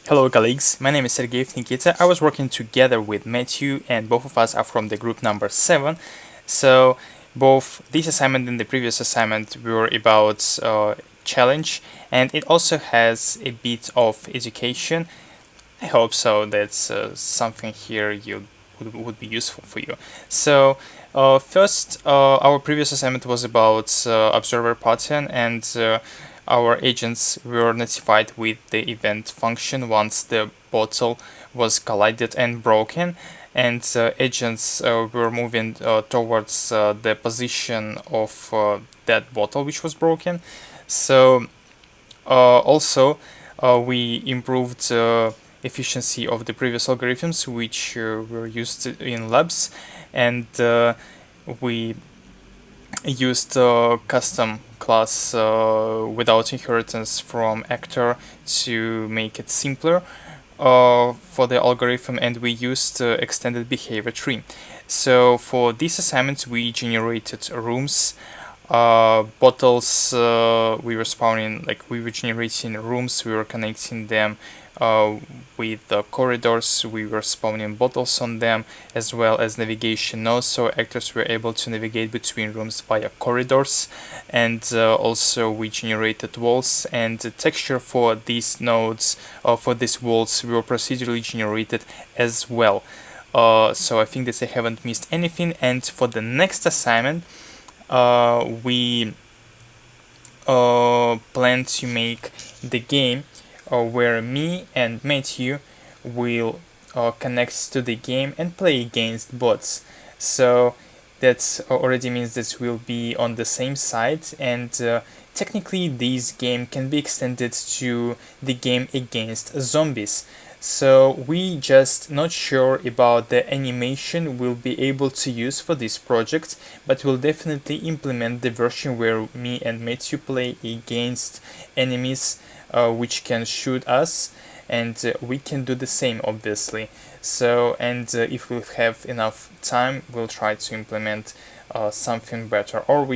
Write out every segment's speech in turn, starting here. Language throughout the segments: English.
Hello colleagues, my name is Sergeev Nikita. I was working together with Matthew and both of us are from the group number 7. So both this assignment and the previous assignment were about challenge, and it also has a bit of education. I hope so. That's something here would be useful for you. So first, our previous assignment was about observer pattern, and our agents were notified with the event function once the bottle was collided and broken, and agents were moving towards the position of that bottle which was broken. So also we improved efficiency of the previous algorithms which were used in labs, and we used custom class without inheritance from actor to make it simpler for the algorithm, and we used extended behavior tree. So for this assignment we generated rooms, bottles, we were spawning, like we were generating rooms, we were connecting them with the corridors, we were spawning bottles on them, as well as navigation nodes, so actors were able to navigate between rooms via corridors, and also we generated walls, and the texture for these nodes, for these walls, were procedurally generated as well. So I think that I haven't missed anything, and for the next assignment we plan to make the game where me and Matthew will connect to the game and play against bots. So that already means that we'll be on the same side, and technically this game can be extended to the game against zombies. So we just not sure about the animation we'll be able to use for this project, but we'll definitely implement the version where me and Matthew play against enemies which can shoot us, and we can do the same obviously. So, and if we have enough time, we'll try to implement something better, or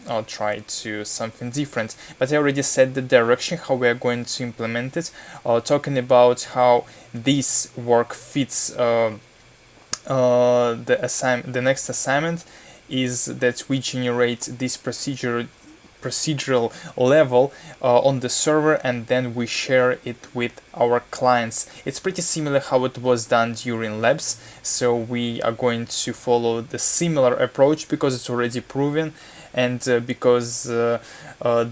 I'll try to something different. But I already said the direction how we are going to implement it, talking about how this work fits the next assignment is that we generate this procedural level on the server, and then we share it with our clients. It's pretty similar how it was done during labs, so we are going to follow the similar approach because it's already proven, and because the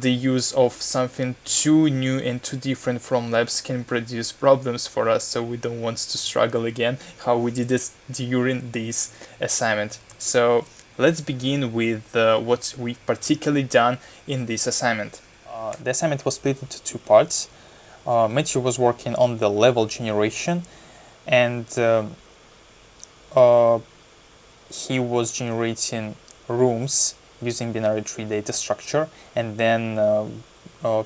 use of something too new and too different from labs can produce problems for us, so we don't want to struggle again how we did this during this assignment. So let's begin with what we've particularly done in this assignment. The assignment was split into two parts. Matthew was working on the level generation, and he was generating rooms using binary tree data structure, and then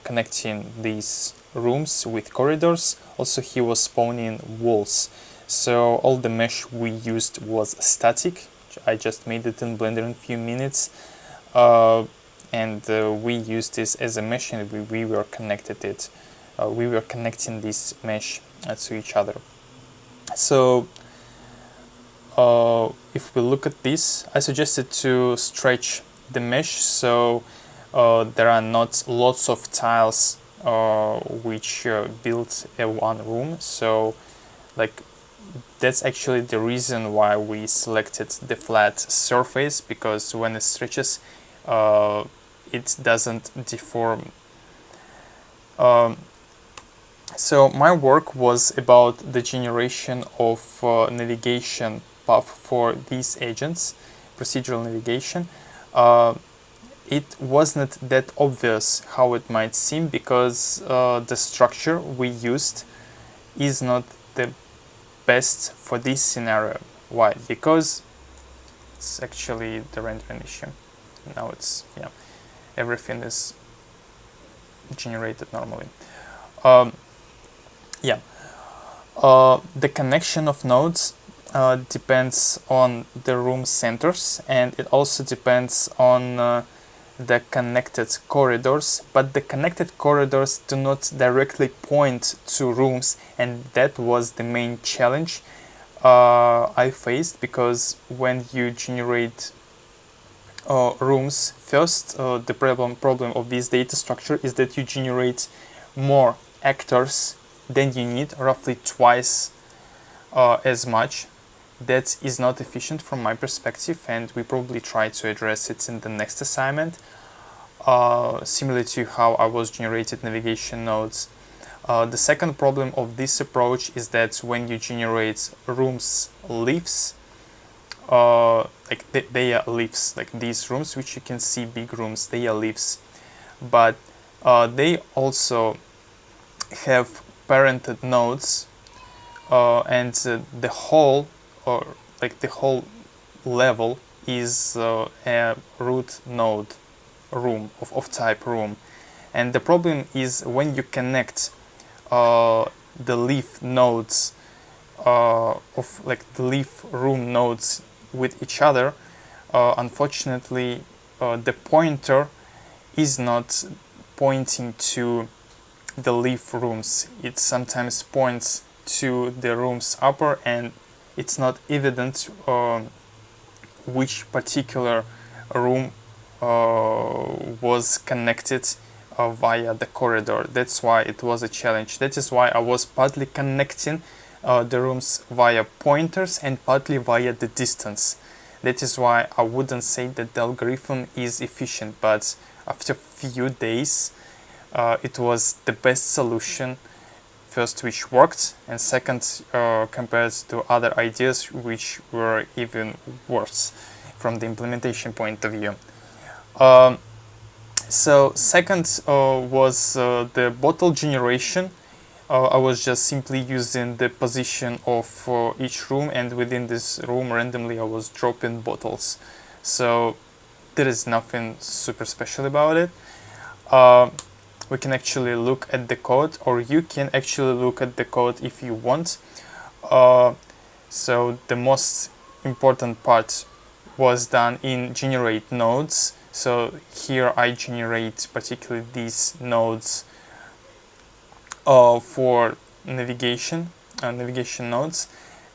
connecting these rooms with corridors. Also, he was spawning walls. So all the mesh we used was static. I just made it in Blender in a few minutes, and we used this as a mesh, and we were we were connecting this mesh to each other. So if we look at this, I suggested to stretch the mesh so there are not lots of tiles which build a one room. So like that's actually the reason why we selected the flat surface, because when it stretches it doesn't deform. So my work was about the generation of navigation path for these agents, procedural navigation. It wasn't that obvious how it might seem, because the structure we used is not the best for this scenario. Why? Because it's actually the rendering issue. Now it's, yeah, everything is generated normally. The connection of nodes depends on the room centers, and it also depends on the connected corridors, but the connected corridors do not directly point to rooms, and that was the main challenge I faced, because when you generate rooms, first the problem of this data structure is that you generate more actors than you need, roughly twice as much. That is not efficient from my perspective, and we probably try to address it in the next assignment, similar to how I was generated navigation nodes. The second problem of this approach is that when you generate rooms leaves, like they are leaves, like these rooms which you can see, big rooms, they are leaves, but they also have parented nodes, and the whole, or like the whole level is a root node room of type room. And the problem is when you connect the leaf nodes of like the leaf room nodes with each other, unfortunately the pointer is not pointing to the leaf rooms. It sometimes points to the room's upper, and it's not evident which particular room was connected via the corridor. That's why it was a challenge. That is why I was partly connecting the rooms via pointers and partly via the distance. That is why I wouldn't say that the algorithm is efficient, but after a few days it was the best solution, first which worked, and second compared to other ideas which were even worse from the implementation point of view. So second was the bottle generation. I was just simply using the position of each room, and within this room randomly I was dropping bottles. So there is nothing super special about it. We can actually look at the code, or you can actually look at the code if you want. So the most important part was done in generate nodes. So here I generate particularly these nodes for navigation nodes,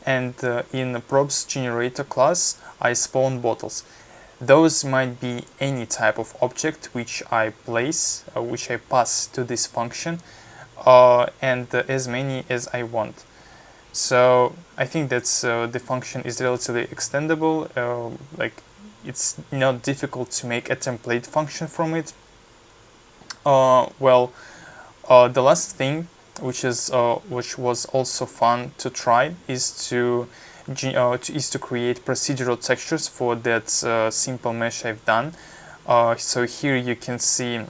and in the props generator class I spawn bottles. Those might be any type of object which I place, which I pass to this function, and as many as I want. So I think that the function is relatively extendable. Like it's not difficult to make a template function from it. The last thing, which was also fun to try, is to create procedural textures for that simple mesh I've done. So here you can see a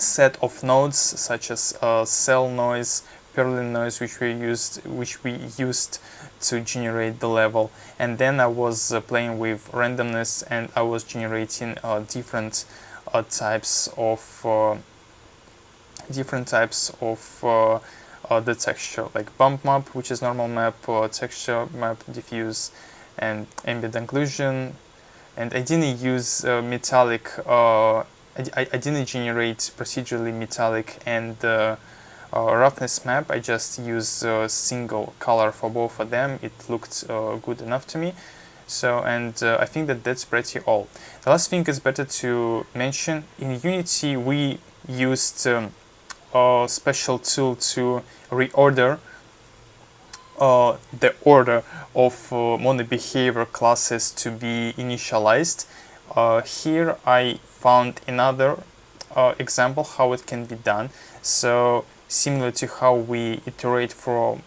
set of nodes such as cell noise, Perlin noise, which we used to generate the level, and then I was playing with randomness, and I was generating different types of the texture, like bump map, which is normal map, texture map, diffuse, and ambient occlusion. And I didn't use metallic. I didn't generate procedurally metallic and roughness map. I just used a single color for both of them. It looked good enough to me. So, and I think that that's pretty all. The last thing is better to mention. In Unity, we used a special tool to reorder the order of mono behavior classes to be initialized. Here I found another example how it can be done. So similar to how we iterate for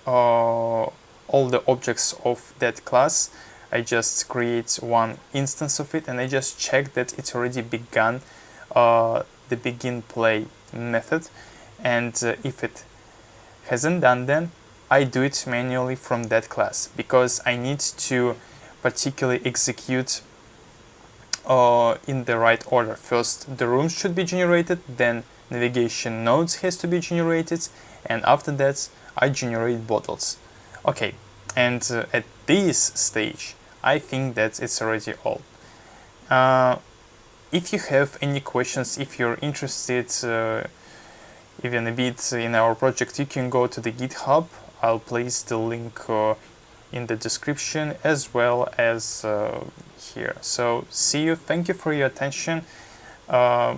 all the objects of that class, I just create one instance of it, and I just check that it's already begun the begin play method, and if it hasn't done, then I do it manually from that class, because I need to particularly execute in the right order. First the rooms should be generated, then navigation nodes has to be generated, and after that I generate bottles. Okay, and at this stage I think that it's already all. If you have any questions, if you're interested even a bit in our project, you can go to the GitHub. I'll place the link in the description as well as here. So see you. Thank you for your attention. Bye.